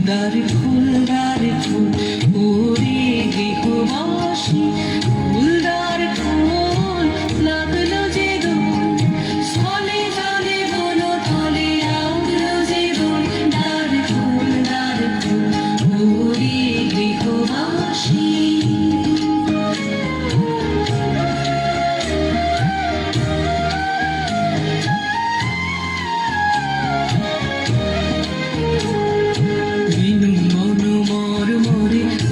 দ্বার ফুল ওরে গৃহবাসী ফুলদার ফুল লাগলো যে দোল স্থলে জলে বন তলে লাগলো যে দোল দ্বার ফুল ওরে গৃহবাসী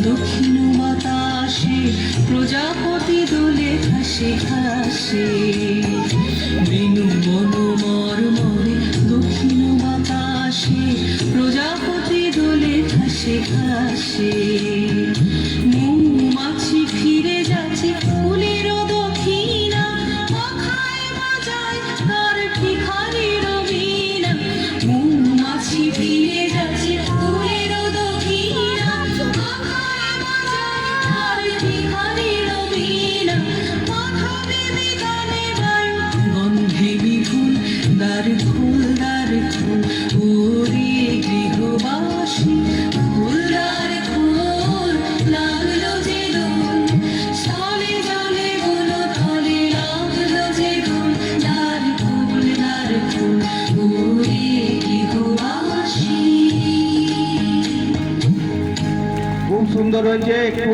দক্ষিণ বাতাসে প্রজাপতি দোলে ঘাসে ঘাসে বিনু বন মরমরে দক্ষিণ বাতাসে প্রজাপতি দোলে ঘাসে ঘাসে মৌমাছি ফিরে যাচ্ছে ফুলের দক্ষিণা পাখায় বাজায় তার ভিখারির বীণা মৌমাছি ফিরে যাচ্ছে ফুলের দক্ষিণা দ্বার ফুল ওরে গৃহবাসী ফুলদার ফুল লাগলো যে দোল স্থলে জলে বন তলে লাগলো যে দোল দ্বার ফুল ওরে গৃহবাসী। খুব সুন্দর হয়েছে। একটু